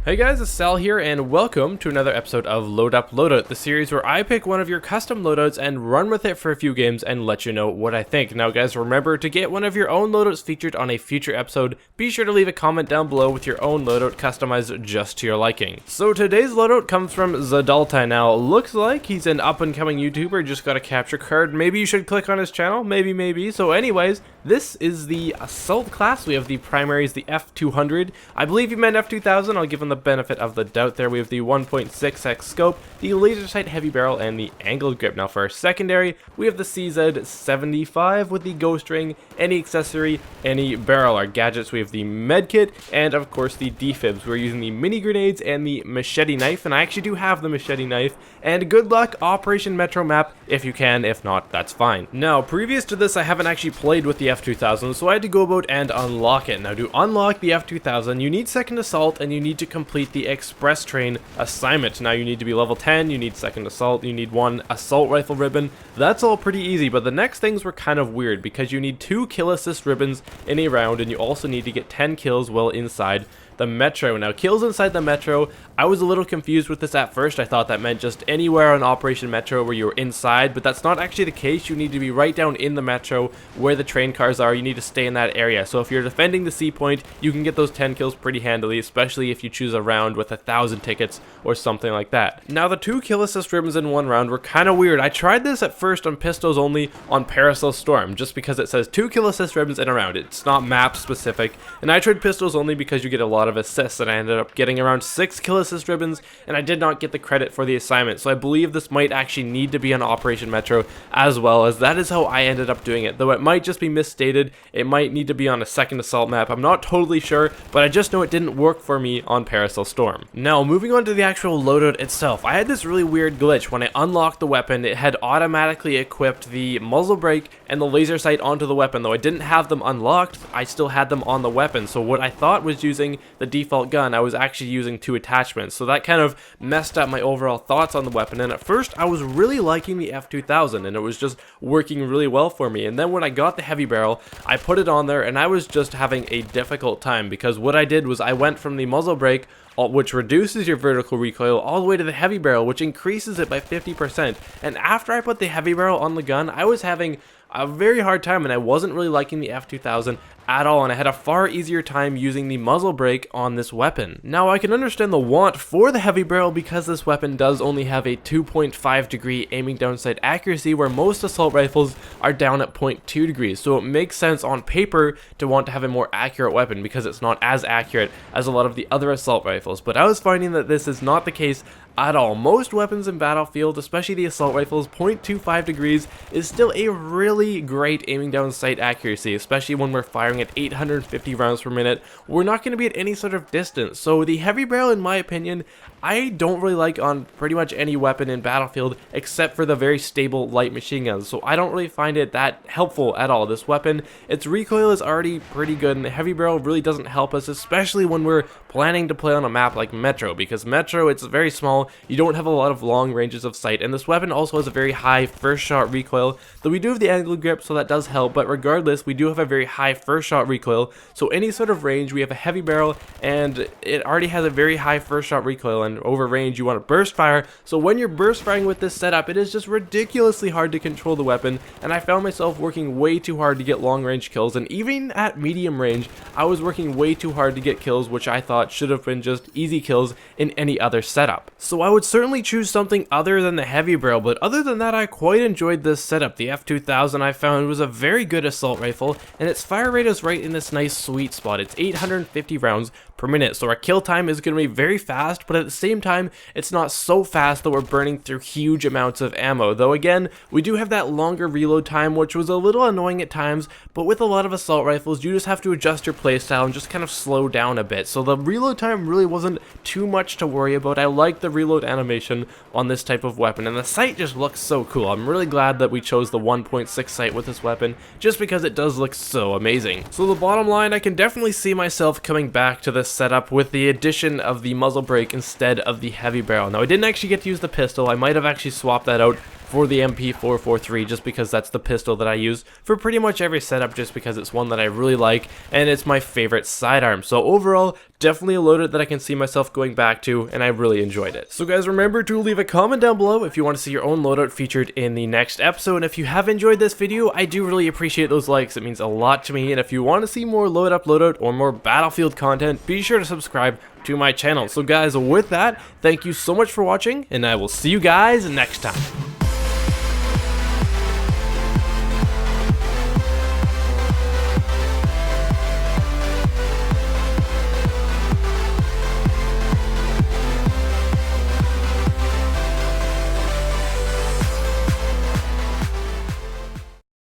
Hey guys, Asal here, and welcome to another episode of Load Up Loadout, the series where I pick one of your custom loadouts and run with it for a few games and let you know what I think. Now guys, remember to get one of your own loadouts featured on a future episode, be sure to leave a comment down below with your own loadout customized just to your liking. So today's loadout comes from Zadalta. Now, looks like he's an up-and-coming YouTuber, just got a capture card. Maybe you should click on his channel, maybe. So anyways, this is the Assault class. We have the primaries, the F200. I believe you meant F2000, I'll give him the benefit of the doubt there. We have the 1.6x scope, the laser sight heavy barrel, and the angled grip. Now for our secondary, we have the CZ75 with the ghost ring, any accessory, any barrel. Our gadgets, we have the med kit, and of course the defibs. We're using the mini grenades and the machete knife, and I actually do have the machete knife. And good luck, Operation Metro map, if you can. If not, that's fine. Now, previous to this, I haven't actually played with the F2000, so I had to go about and unlock it. Now, to unlock the F2000, you need second assault, and you need to complete the express train assignment. Now, you need to be level 10, you need second assault, you need 1 assault rifle ribbon. That's all pretty easy, but the next things were kind of weird, because you need 2 kill assist ribbons in a round, and you also need to get 10 kills while inside the metro. Now, kills inside the metro, I was a little confused with this at first. I thought that meant just anywhere on Operation Metro where you were inside, but that's not actually the case. You need to be right down in the metro where the train cars are. You need to stay in that area. So if you're defending the C point, you can get those 10 kills pretty handily, especially if you choose a round with 1,000 tickets or something like that. Now, the 2 kill assist ribbons in one round were kind of weird. I tried this at first on pistols only on Parasol Storm, just because it says 2 kill assist ribbons in a round. It's not map specific, and I tried pistols only because you get a lot of assists, and I ended up getting around 6 kill assist ribbons, and I did not get the credit for the assignment. So I believe this might actually need to be on Operation Metro as well, as that is how I ended up doing it. Though it might just be misstated, it might need to be on a second assault map. I'm not totally sure, but I just know it didn't work for me on Parasol Storm. Now, moving on to the actual loadout itself, I had this really weird glitch. When I unlocked the weapon, it had automatically equipped the muzzle brake and the laser sight onto the weapon. Though I didn't have them unlocked, I still had them on the weapon. So what I thought was using the default gun, I was actually using 2 attachments. So that kind of messed up my overall thoughts on the weapon. And at first, I was really liking the F2000, and it was just working really well for me. And then when I got the heavy barrel, I put it on there, and I was just having a difficult time, because what I did was I went from the muzzle brake, which reduces your vertical recoil, all the way to the heavy barrel, which increases it by 50%. And after I put the heavy barrel on the gun, I was having a very hard time, and I wasn't really liking the F2000 at all, and I had a far easier time using the muzzle brake on this weapon. Now, I can understand the want for the heavy barrel, because this weapon does only have a 2.5 degree aiming down sight accuracy, where most assault rifles are down at 0.2 degrees. So it makes sense on paper to want to have a more accurate weapon, because it's not as accurate as a lot of the other assault rifles. But I was finding that this is not the case at all. Most weapons in Battlefield, especially the assault rifles, 0.25 degrees is still a really great aiming down sight accuracy, especially when we're firing at 850 rounds per minute. We're not going to be at any sort of distance. So the heavy barrel, in my opinion, I don't really like on pretty much any weapon in Battlefield, except for the very stable light machine guns. So I don't really find it that helpful at all. This weapon, its recoil is already pretty good, and the heavy barrel really doesn't help us, especially when we're planning to play on a map like Metro, because Metro, it's very small, you don't have a lot of long ranges of sight, and this weapon also has a very high first shot recoil, though we do have the angled grip, so that does help. But regardless, we do have a very high first shot recoil, so any sort of range, we have a heavy barrel, and it already has a very high first shot recoil, and over range, you want to burst fire. So when you're burst firing with this setup, it is just ridiculously hard to control the weapon, and I found myself working way too hard to get long range kills, and even at medium range, I was working way too hard to get kills, which I thought should have been just easy kills in any other setup. So I would certainly choose something other than the heavy barrel, but other than that, I quite enjoyed this setup. The F2000 I found was a very good assault rifle, and its fire rate is right in this nice sweet spot. It's 850 rounds per minute, so our kill time is going to be very fast, but at the same time, it's not so fast that we're burning through huge amounts of ammo. Though again, we do have that longer reload time, which was a little annoying at times, but with a lot of assault rifles, you just have to adjust your playstyle and just kind of slow down a bit. So the reload time really wasn't too much to worry about. I like the reload animation on this type of weapon, and the sight just looks so cool. I'm really glad that we chose the 1.6 sight with this weapon, just because it does look so amazing. So the bottom line, I can definitely see myself coming back to this setup with the addition of the muzzle brake instead of the heavy barrel. Now, I didn't actually get to use the pistol. I might have actually swapped that out for the MP443 just because that's the pistol that I use for pretty much every setup, just because it's one that I really like and it's my favorite sidearm. So overall, definitely a loadout that I can see myself going back to, and I really enjoyed it. So guys, remember to leave a comment down below if you want to see your own loadout featured in the next episode. And if you have enjoyed this video, I do really appreciate those likes. It means a lot to me. And if you want to see more Load Up Loadout or more Battlefield content, be sure to subscribe to my channel. So guys, with that, thank you so much for watching, and I will see you guys next time.